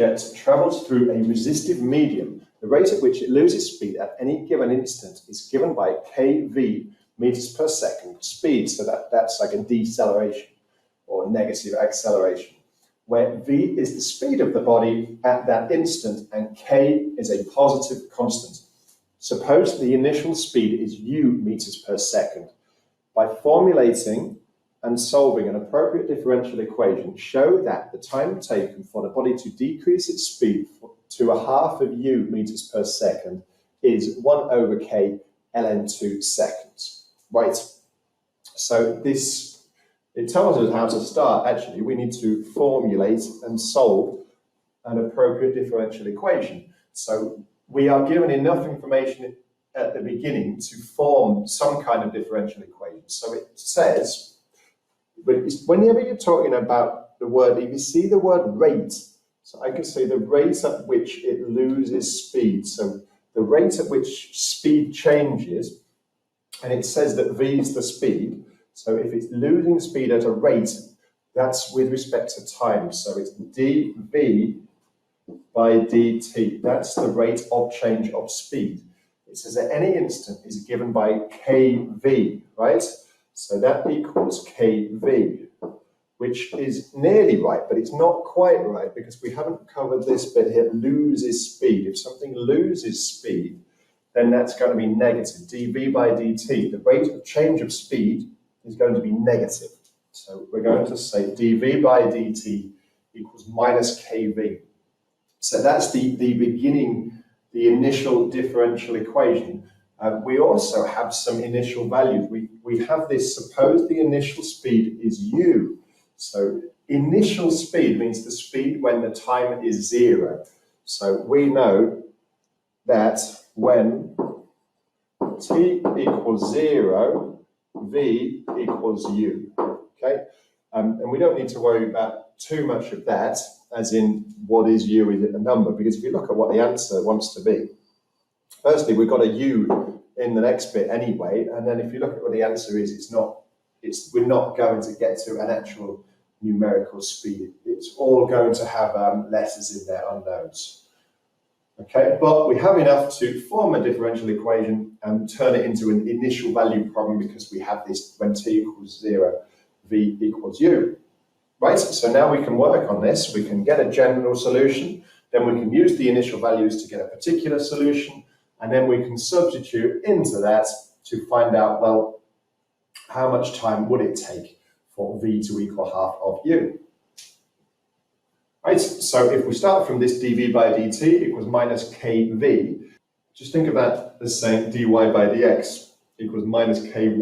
object travels through a resistive medium, the rate at which it loses speed at any given instant is given by kV meters per second speed. So that's like a deceleration or negative acceleration, where v is the speed of the body at that instant and k is a positive constant. Suppose the initial speed is u meters per second. By formulating and solving an appropriate differential equation, show that the time taken for the body to decrease its speed to a half of u meters per second is 1 over k ln 2 seconds. Right, so it tells us how to start. Actually, we need to formulate and solve an appropriate differential equation. So we are given enough information at the beginning to form some kind of differential equation. So it says, whenever you're talking about the word, if you see the word rate, so I can say the rate at which it loses speed. So the rate at which speed changes, and it says that v is the speed. So if it's losing speed at a rate, that's with respect to time. So it's dv by dt. That's the rate of change of speed. It says at any instant is given by kv, right? So that equals kv, which is nearly right, but it's not quite right because we haven't covered this bit here, loses speed. If something loses speed, then that's going to be negative. dv by dt, the rate of change of speed is going to be negative. So we're going to say dv by dt equals minus kv. So that's the beginning, the initial differential equation. We also have some initial values. We have this, suppose the initial speed is u. So initial speed means the speed when the time is 0. So we know that when t equals 0, v equals u, okay? And we don't need to worry about too much of that, as in what is u, is it a number? Because if you look at what the answer wants to be, firstly, we've got a u in the next bit anyway, and then if you look at what the answer is, we're not going to get to an actual numerical speed. It's all going to have letters in there, unknowns. Okay, but we have enough to form a differential equation and turn it into an initial value problem because we have this when t equals 0, v equals u. Right, so now we can work on this. We can get a general solution, then we can use the initial values to get a particular solution, and then we can substitute into that to find out, well, how much time would it take for v to equal half of u? Right, so if we start from this dv by dt equals minus kv, just think about the same dy by dx equals minus ky.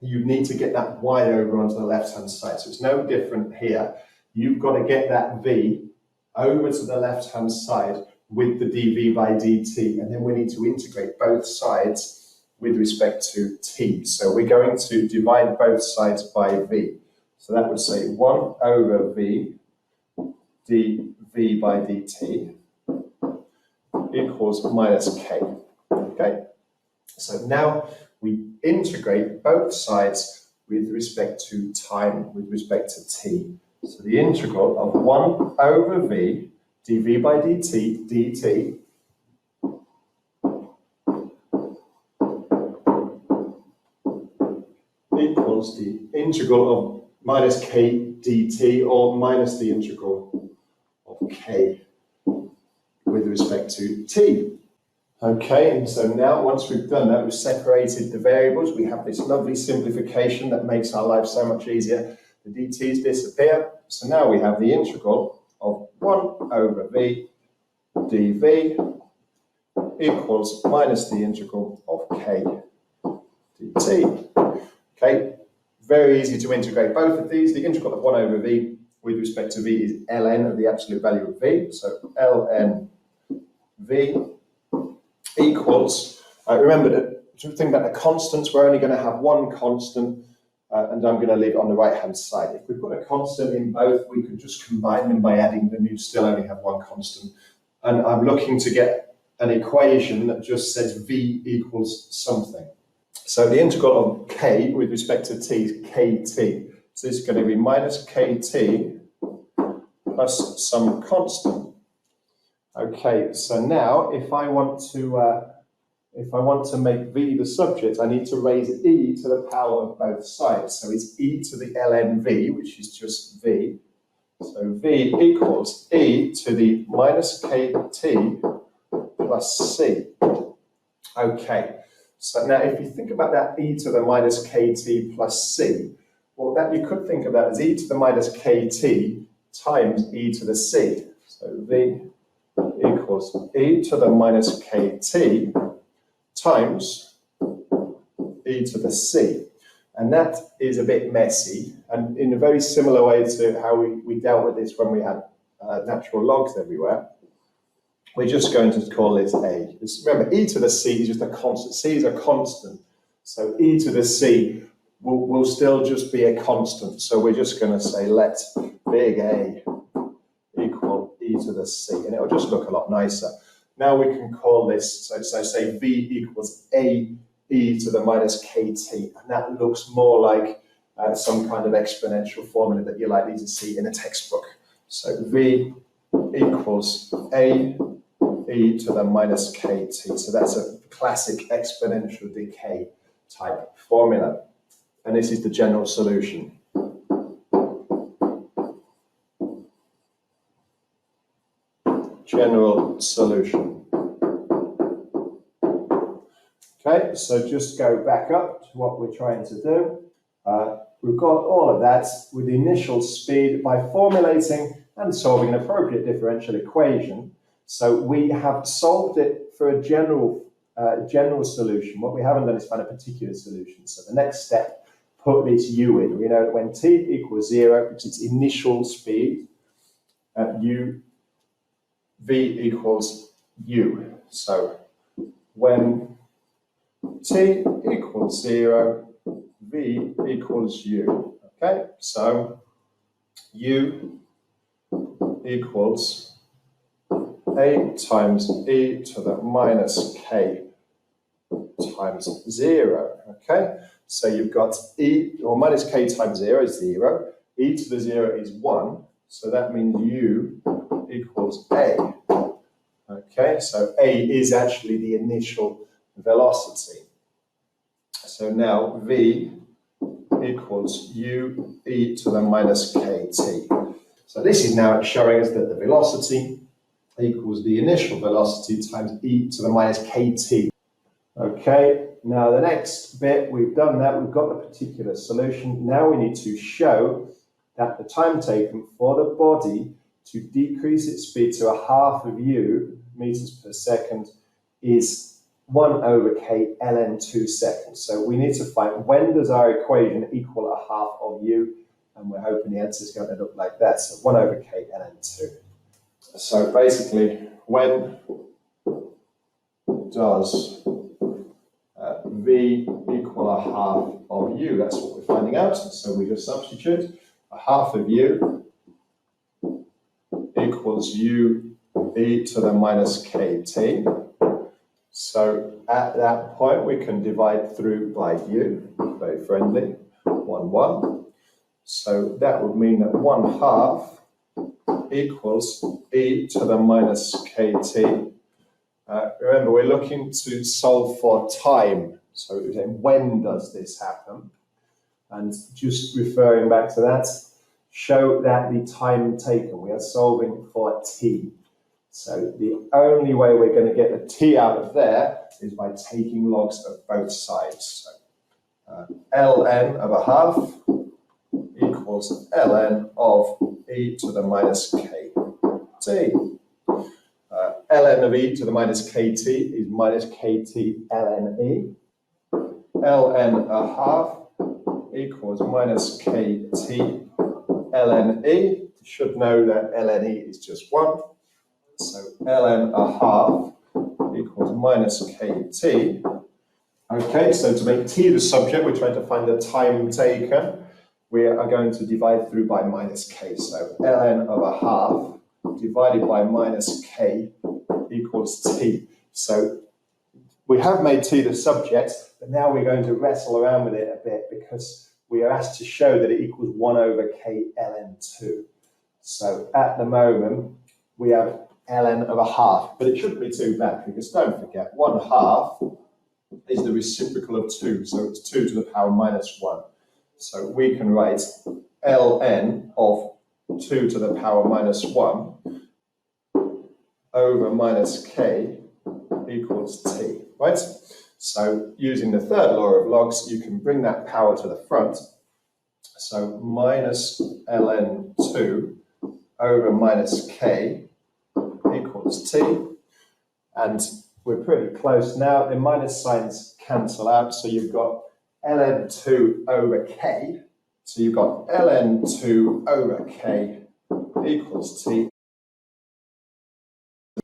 You need to get that y over onto the left-hand side. So it's no different here. You've got to get that v over to the left-hand side with the dv by dt, and then we need to integrate both sides with respect to t. So we're going to divide both sides by v. So that would say 1 over v dv by dt equals minus k. Okay? So now we integrate both sides with respect to time, with respect to t. So the integral of 1 over v dv by dt dt equals the integral of minus k dt, or minus the integral of k with respect to t. Okay, and so now once we've done that, we've separated the variables, we have this lovely simplification that makes our life so much easier. The dt's disappear, so now we have the integral of 1 over v dv equals minus the integral of k dt. Okay, very easy to integrate both of these. The integral of 1 over v with respect to v is ln of the absolute value of v, so ln v equals, remember to think about the constants, we're only going to have one constant, and I'm going to leave it on the right hand side. If we put a constant in both, we could just combine them by adding them, you'd still only have one constant. And I'm looking to get an equation that just says v equals something. So the integral of k with respect to t is kt. So it's going to be minus kt plus some constant. Okay, so now if I want to make v the subject, I need to raise e to the power of both sides. So it's e to the ln v, which is just v. So v equals e to the minus kt plus c. Okay, so now if you think about that e to the minus kt plus c, well, that you could think of that as e to the minus kt times e to the c. So v equals e to the minus kt times e to the c. And that is a bit messy, and in a very similar way to how we dealt with this when we had natural logs everywhere. We're just going to call this a. Remember, e to the c is just a constant. C is a constant. So e to the c will still just be a constant. So we're just going to say let big A equal e to the c, and it'll just look a lot nicer. Now we can call this, so say v equals a e to the minus kt, and that looks more like some kind of exponential formula that you're likely to see in a textbook. So v equals a e to the minus kt. So that's a classic exponential decay type formula. And this is the general solution. General solution. Okay, so just go back up to what we're trying to do. We've got all of that with the initial speed by formulating and solving an appropriate differential equation. So we have solved it for a general solution. What we haven't done is find a particular solution. So the next step, put this u in. We know that when t equals 0, which is initial speed, v equals u. So when t equals 0, v equals u. Okay, so u equals a times e to the minus k times 0. Okay, so you've got e, or minus k times 0 is 0, e to the 0 is 1, so that means u equals a. Okay, so a is actually the initial velocity. So now v equals u e to the minus kt. So this is now showing us that the velocity equals the initial velocity times e to the minus kt. Okay, now the next bit, we've done that, we've got the particular solution. Now we need to show that the time taken for the body to decrease its speed to a half of u meters per second is 1 over k ln 2 seconds. So we need to find when does our equation equal a half of u, and we're hoping the answer is going to look like that. So 1 over k ln 2. So basically, when does v equal a half of u? That's what we're finding out. So we just substitute a half of u equals u e to the minus kt. So at that point, we can divide through by u, very friendly, 1, 1. So that would mean that 1 half equals e to the minus kt. Remember, we're looking to solve for time. So we're saying, when does this happen? And just referring back to that, show that the time taken, we are solving for t. So the only way we're going to get the t out of there is by taking logs of both sides. So ln of a half equals ln of e to the minus kt. Ln of e to the minus kt is minus kt ln e. Ln a half equals minus kt ln e. You should know that ln e is just 1. So ln a half equals minus kt. Okay, so to make t the subject, we're trying to find the time taken. We are going to divide through by minus k. So ln of a half divided by minus k equals t. So we have made t the subject, but now we're going to wrestle around with it a bit because we are asked to show that it equals 1 over k ln 2. So at the moment, we have ln of a half, but it shouldn't be too bad because don't forget, 1/2 is the reciprocal of 2, so it's 2 to the power minus 1. So we can write ln of 2 to the power minus 1 over minus k equals t, right? So using the third law of logs, you can bring that power to the front. So minus ln 2 over minus k equals t. And we're pretty close now. The minus signs cancel out, so you've got ln 2 over k. So you've got ln 2 over k equals t.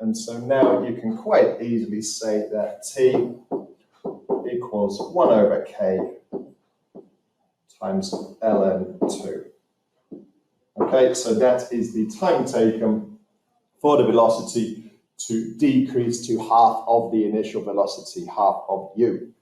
And so now you can quite easily say that t equals 1 over k times ln 2. Okay, so that is the time taken for the velocity to decrease to half of the initial velocity, half of u.